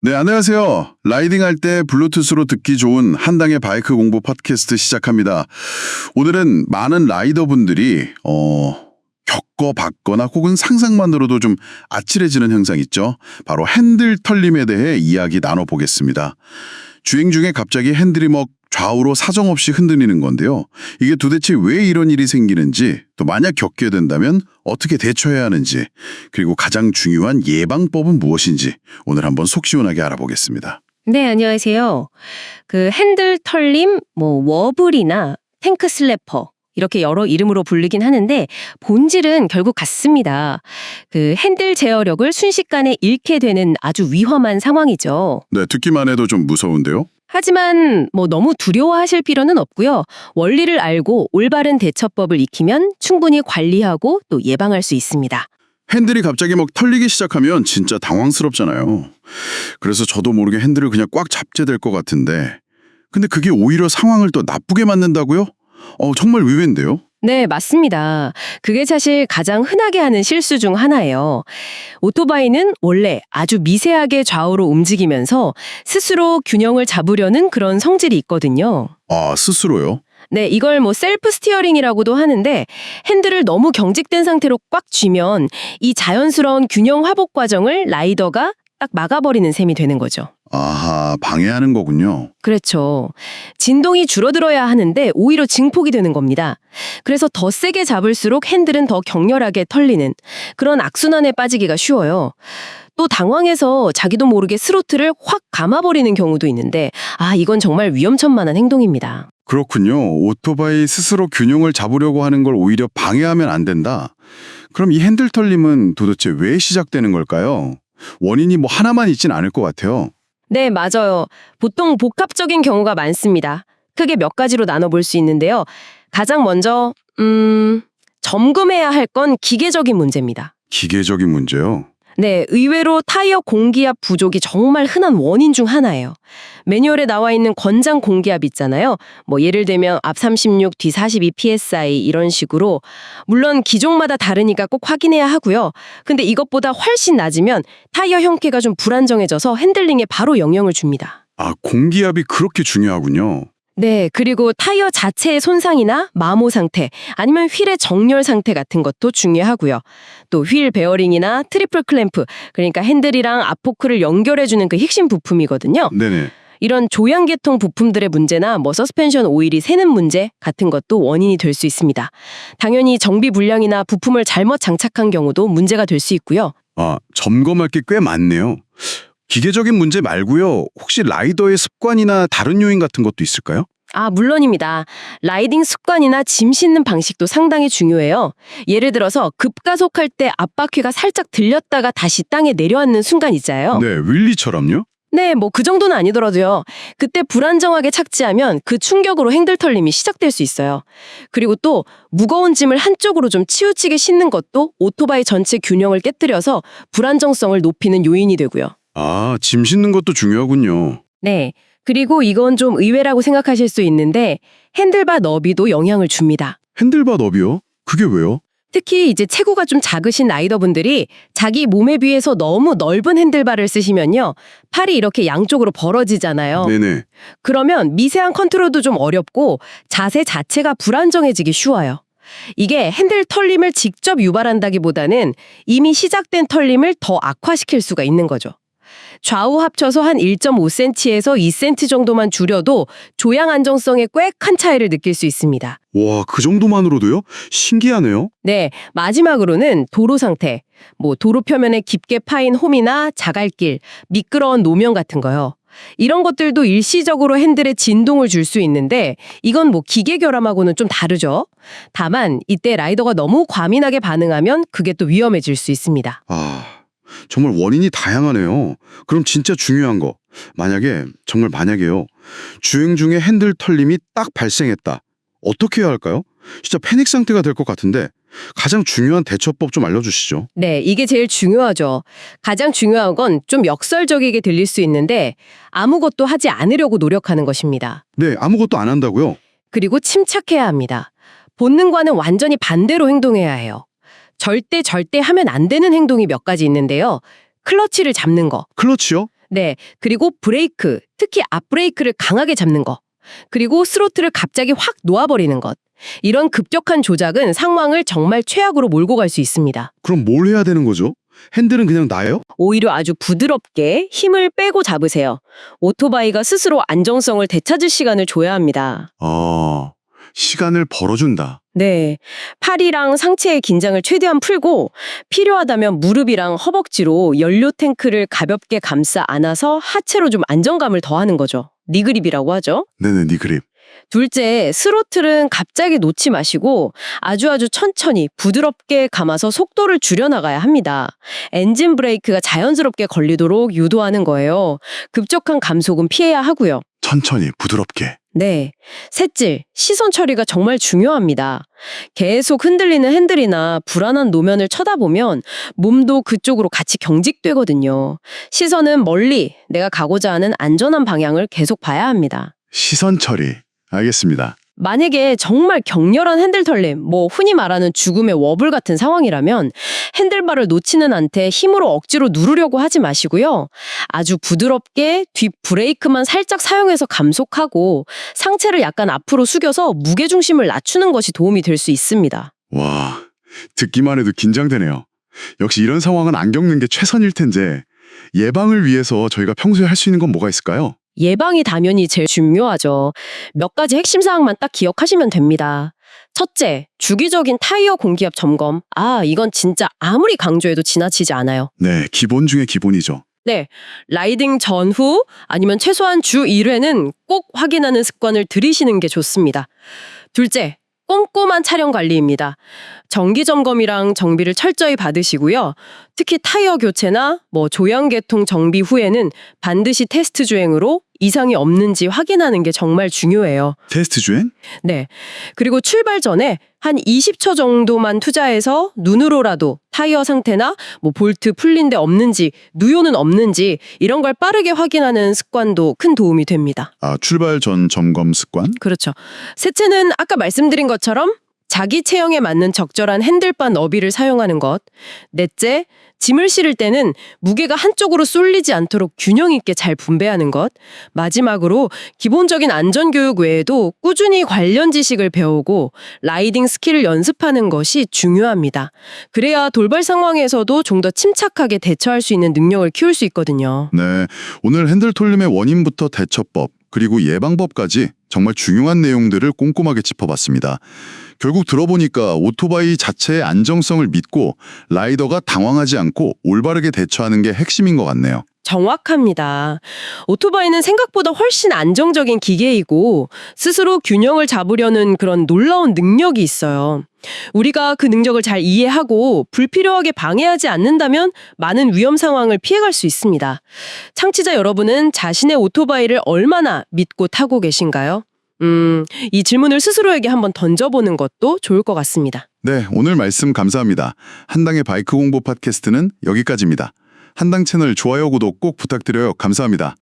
네, 안녕하세요. 라이딩할 때 블루투스로 듣기 좋은 한당의 바이크 공부 팟캐스트 시작합니다. 오늘은 많은 라이더분들이 겪어봤거나 혹은 상상만으로도 좀 아찔해지는 현상 있죠. 바로 핸들 털림에 대해 이야기 나눠보겠습니다. 주행 중에 갑자기 핸들이 좌우로 사정없이 흔들리는 건데요. 이게 도대체 왜 이런 일이 생기는지, 또 만약 겪게 된다면 어떻게 대처해야 하는지, 그리고 가장 중요한 예방법은 무엇인지 오늘 한번 속 시원하게 알아보겠습니다. 네, 안녕하세요. 핸들 털림, 워블이나 탱크 슬래퍼 이렇게 여러 이름으로 부르긴 하는데 본질은 결국 같습니다. 핸들 제어력을 순식간에 잃게 되는 아주 위험한 상황이죠. 네, 듣기만 해도 좀 무서운데요. 하지만 너무 두려워하실 필요는 없고요. 원리를 알고 올바른 대처법을 익히면 충분히 관리하고 또 예방할 수 있습니다. 핸들이 갑자기 털리기 시작하면 진짜 당황스럽잖아요. 그래서 저도 모르게 핸들을 그냥 꽉 잡게 될 것 같은데, 근데 그게 오히려 상황을 더 나쁘게 만든다고요? 정말 의외인데요. 네, 맞습니다. 그게 사실 가장 흔하게 하는 실수 중 하나예요. 오토바이는 원래 아주 미세하게 좌우로 움직이면서 스스로 균형을 잡으려는 그런 성질이 있거든요. 아, 스스로요? 네, 이걸 셀프 스티어링이라고도 하는데 핸들을 너무 경직된 상태로 꽉 쥐면 이 자연스러운 균형 화복 과정을 라이더가 딱 막아버리는 셈이 되는 거죠. 아하, 방해하는 거군요. 그렇죠. 진동이 줄어들어야 하는데 오히려 증폭이 되는 겁니다. 그래서 더 세게 잡을수록 핸들은 더 격렬하게 털리는 그런 악순환에 빠지기가 쉬워요. 또 당황해서 자기도 모르게 스로틀을 확 감아버리는 경우도 있는데 이건 정말 위험천만한 행동입니다. 그렇군요. 오토바이 스스로 균형을 잡으려고 하는 걸 오히려 방해하면 안 된다. 그럼 이 핸들 털림은 도대체 왜 시작되는 걸까요? 원인이 하나만 있진 않을 것 같아요. 네, 맞아요. 보통 복합적인 경우가 많습니다. 크게 몇 가지로 나눠볼 수 있는데요. 가장 먼저 점검해야 할 건 기계적인 문제입니다. 기계적인 문제요? 네, 의외로 타이어 공기압 부족이 정말 흔한 원인 중 하나예요. 매뉴얼에 나와 있는 권장 공기압 있잖아요. 예를 들면 앞 36, 뒤 42 psi 이런 식으로. 물론 기종마다 다르니까 꼭 확인해야 하고요. 근데 이것보다 훨씬 낮으면 타이어 형태가 좀 불안정해져서 핸들링에 바로 영향을 줍니다. 아, 공기압이 그렇게 중요하군요. 네, 그리고 타이어 자체의 손상이나 마모 상태, 아니면 휠의 정렬 상태 같은 것도 중요하고요. 또 휠 베어링이나 트리플 클램프, 그러니까 핸들이랑 앞포크를 연결해주는 그 핵심 부품이거든요. 네네. 이런 조향계통 부품들의 문제나 서스펜션 오일이 새는 문제 같은 것도 원인이 될 수 있습니다. 당연히 정비 불량이나 부품을 잘못 장착한 경우도 문제가 될 수 있고요. 아, 점검할 게 꽤 많네요. 기계적인 문제 말고요. 혹시 라이더의 습관이나 다른 요인 같은 것도 있을까요? 물론입니다. 라이딩 습관이나 짐 싣는 방식도 상당히 중요해요. 예를 들어서 급가속할 때 앞바퀴가 살짝 들렸다가 다시 땅에 내려앉는 순간 있잖아요. 네, 윌리처럼요? 네, 그 정도는 아니더라도요. 그때 불안정하게 착지하면 그 충격으로 핸들 털림이 시작될 수 있어요. 그리고 또 무거운 짐을 한쪽으로 좀 치우치게 싣는 것도 오토바이 전체 균형을 깨뜨려서 불안정성을 높이는 요인이 되고요. 아, 짐 싣는 것도 중요하군요. 네, 그리고 이건 좀 의외라고 생각하실 수 있는데 핸들바 너비도 영향을 줍니다. 핸들바 너비요? 그게 왜요? 특히 이제 체구가 좀 작으신 라이더분들이 자기 몸에 비해서 너무 넓은 핸들바를 쓰시면요. 팔이 이렇게 양쪽으로 벌어지잖아요. 네네. 그러면 미세한 컨트롤도 좀 어렵고 자세 자체가 불안정해지기 쉬워요. 이게 핸들 털림을 직접 유발한다기보다는 이미 시작된 털림을 더 악화시킬 수가 있는 거죠. 좌우 합쳐서 한 1.5cm에서 2cm 정도만 줄여도 조향 안정성에 꽤 큰 차이를 느낄 수 있습니다. 와, 그 정도만으로도요? 신기하네요. 네, 마지막으로는 도로 상태. 도로 표면에 깊게 파인 홈이나 자갈길, 미끄러운 노면 같은 거요. 이런 것들도 일시적으로 핸들에 진동을 줄 수 있는데 이건 기계 결함하고는 좀 다르죠. 다만 이때 라이더가 너무 과민하게 반응하면 그게 또 위험해질 수 있습니다. 아, 정말 원인이 다양하네요. 그럼 진짜 중요한 거. 정말 만약에요. 주행 중에 핸들 털림이 딱 발생했다. 어떻게 해야 할까요? 진짜 패닉 상태가 될 것 같은데 가장 중요한 대처법 좀 알려주시죠. 네, 이게 제일 중요하죠. 가장 중요한 건 좀 역설적이게 들릴 수 있는데 아무것도 하지 않으려고 노력하는 것입니다. 네, 아무것도 안 한다고요? 그리고 침착해야 합니다. 본능과는 완전히 반대로 행동해야 해요. 절대 하면 안 되는 행동이 몇 가지 있는데요. 클러치를 잡는 거. 클러치요? 네, 그리고 브레이크, 특히 앞브레이크를 강하게 잡는 거. 그리고 스로틀을 갑자기 확 놓아버리는 것. 이런 급격한 조작은 상황을 정말 최악으로 몰고 갈 수 있습니다. 그럼 뭘 해야 되는 거죠? 핸들은 그냥 놔요? 오히려 아주 부드럽게 힘을 빼고 잡으세요. 오토바이가 스스로 안정성을 되찾을 시간을 줘야 합니다. 시간을 벌어준다. 네, 팔이랑 상체의 긴장을 최대한 풀고 필요하다면 무릎이랑 허벅지로 연료 탱크를 가볍게 감싸 안아서 하체로 좀 안정감을 더하는 거죠. 니그립이라고 하죠. 네네, 니 그립. 둘째, 스로틀은 갑자기 놓지 마시고 아주 천천히 부드럽게 감아서 속도를 줄여나가야 합니다. 엔진 브레이크가 자연스럽게 걸리도록 유도하는 거예요. 급격한 감속은 피해야 하고요. 천천히, 부드럽게. 네. 셋째, 시선 처리가 정말 중요합니다. 계속 흔들리는 핸들이나 불안한 노면을 쳐다보면 몸도 그쪽으로 같이 경직되거든요. 시선은 멀리 내가 가고자 하는 안전한 방향을 계속 봐야 합니다. 시선 처리. 알겠습니다. 만약에 정말 격렬한 핸들 털림, 흔히 말하는 죽음의 워블 같은 상황이라면 핸들바를 놓지는 않되 힘으로 억지로 누르려고 하지 마시고요. 아주 부드럽게 뒷 브레이크만 살짝 사용해서 감속하고 상체를 약간 앞으로 숙여서 무게중심을 낮추는 것이 도움이 될 수 있습니다. 와, 듣기만 해도 긴장되네요. 역시 이런 상황은 안 겪는 게 최선일 텐데 예방을 위해서 저희가 평소에 할 수 있는 건 뭐가 있을까요? 예방이 당연히 제일 중요하죠. 몇 가지 핵심 사항만 딱 기억하시면 됩니다. 첫째, 주기적인 타이어 공기압 점검. 이건 진짜 아무리 강조해도 지나치지 않아요. 네, 기본 중에 기본이죠. 네, 라이딩 전후 아니면 최소한 주 1회는 꼭 확인하는 습관을 들이시는 게 좋습니다. 둘째, 꼼꼼한 차량 관리입니다. 정기 점검이랑 정비를 철저히 받으시고요. 특히 타이어 교체나 조형 개통 정비 후에는 반드시 테스트 주행으로 이상이 없는지 확인하는 게 정말 중요해요. 테스트 주행? 네. 그리고 출발 전에 한 20초 정도만 투자해서 눈으로라도 타이어 상태나 볼트 풀린 데 없는지, 누유는 없는지 이런 걸 빠르게 확인하는 습관도 큰 도움이 됩니다. 출발 전 점검 습관? 그렇죠. 셋째는 아까 말씀드린 것처럼 자기 체형에 맞는 적절한 핸들바 너비를 사용하는 것. 넷째, 짐을 실을 때는 무게가 한쪽으로 쏠리지 않도록 균형 있게 잘 분배하는 것. 마지막으로 기본적인 안전교육 외에도 꾸준히 관련 지식을 배우고 라이딩 스킬을 연습하는 것이 중요합니다. 그래야 돌발 상황에서도 좀 더 침착하게 대처할 수 있는 능력을 키울 수 있거든요. 네, 오늘 핸들 톨림의 원인부터 대처법, 그리고 예방법까지 정말 중요한 내용들을 꼼꼼하게 짚어봤습니다. 결국 들어보니까 오토바이 자체의 안정성을 믿고 라이더가 당황하지 않고 올바르게 대처하는 게 핵심인 것 같네요. 정확합니다. 오토바이는 생각보다 훨씬 안정적인 기계이고 스스로 균형을 잡으려는 그런 놀라운 능력이 있어요. 우리가 그 능력을 잘 이해하고 불필요하게 방해하지 않는다면 많은 위험 상황을 피해갈 수 있습니다. 청취자 여러분은 자신의 오토바이를 얼마나 믿고 타고 계신가요? 이 질문을 스스로에게 한번 던져보는 것도 좋을 것 같습니다. 네, 오늘 말씀 감사합니다. 한당의 바이크 공부 팟캐스트는 여기까지입니다. 한당 채널 좋아요, 구독 꼭 부탁드려요. 감사합니다.